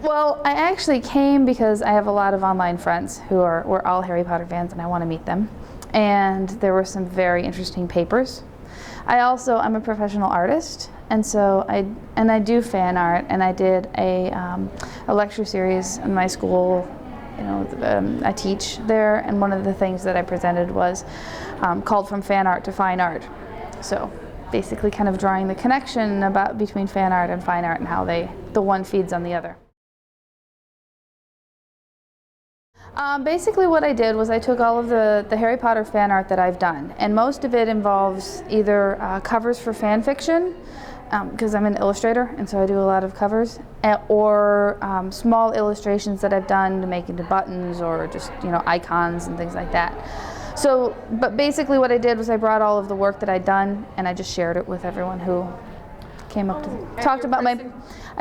Well, I actually came because I have a lot of online friends who were all Harry Potter fans, and I want to meet them. And there were some very interesting papers. I'm a professional artist, and so I do fan art, and I did a lecture series in my school. You know, I teach there, and one of the things that I presented was called From Fan Art to Fine Art. So basically kind of drawing the connection between fan art and fine art and how the one feeds on the other. Basically what I did was I took all of the Harry Potter fan art that I've done, and most of it involves either covers for fan fiction, because I'm an illustrator and so I do a lot of covers, or small illustrations that I've done to make into buttons or just, you know, icons and things like that. So, but basically what I did was I brought all of the work that I'd done and I just shared it with everyone who came up to I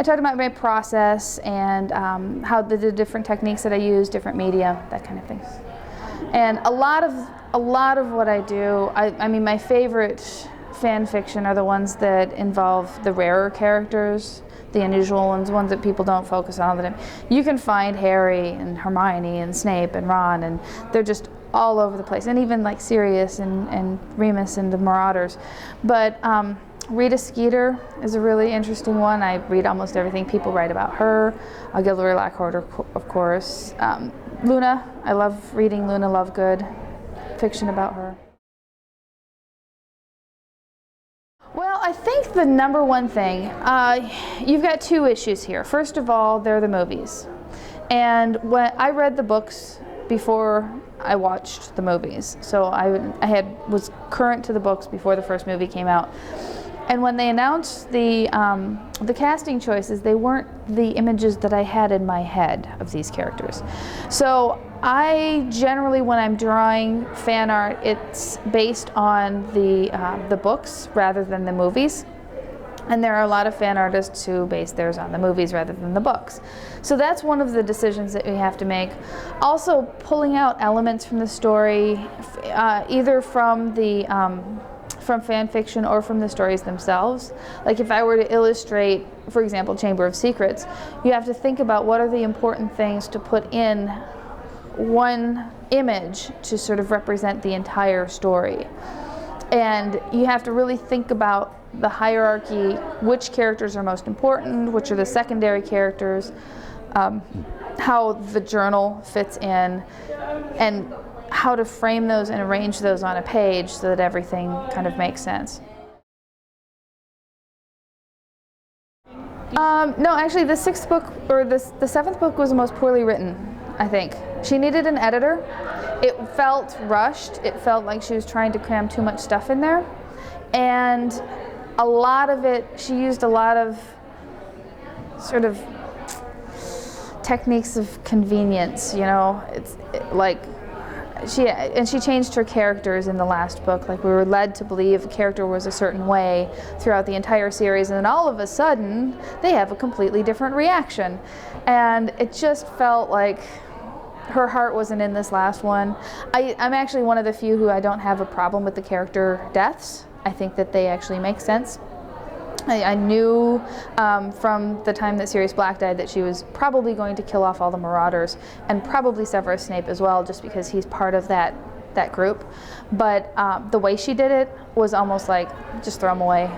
talked about my process and how the different techniques that I use, different media, that kind of thing. And a lot of what I do, I mean, my favorite fan fiction are the ones that involve the rarer characters, the unusual ones that people don't focus on all the time. You can find Harry and Hermione and Snape and Ron, and they're just all over the place, and even like Sirius and Remus and the Marauders. But Rita Skeeter is a really interesting one. I read almost everything people write about her. Gilderoy, of course. Luna, I love reading Luna Lovegood, fiction about her. Well, I think the number one thing, you've got two issues here. First of all, they're the movies. And when I read the books before I watched the movies, so I was current to the books before the first movie came out. And when they announced the casting choices, they weren't the images that I had in my head of these characters. So I generally, when I'm drawing fan art, it's based on the books rather than the movies. And there are a lot of fan artists who base theirs on the movies rather than the books. So that's one of the decisions that we have to make. Also, pulling out elements from the story, either from fan fiction or from the stories themselves. Like if I were to illustrate, for example, Chamber of Secrets, you have to think about what are the important things to put in one image to sort of represent the entire story. And you have to really think about the hierarchy, which characters are most important, which are the secondary characters, how the journal fits in, and how to frame those and arrange those on a page so that everything kind of makes sense. No, actually the sixth book, or the seventh book was the most poorly written, I think. She needed an editor. It felt rushed. It felt like she was trying to cram too much stuff in there. And a lot of it, she used a lot of sort of techniques of convenience, you know. She changed her characters in the last book. Like, we were led to believe a character was a certain way throughout the entire series, and then all of a sudden they have a completely different reaction. And it just felt like her heart wasn't in this last one. I'm actually one of the few who I don't have a problem with the character deaths. I think that they actually make sense. I knew from the time that Sirius Black died that she was probably going to kill off all the Marauders, and probably Severus Snape as well, just because he's part of that group. But the way she did it was almost like, just throw them away.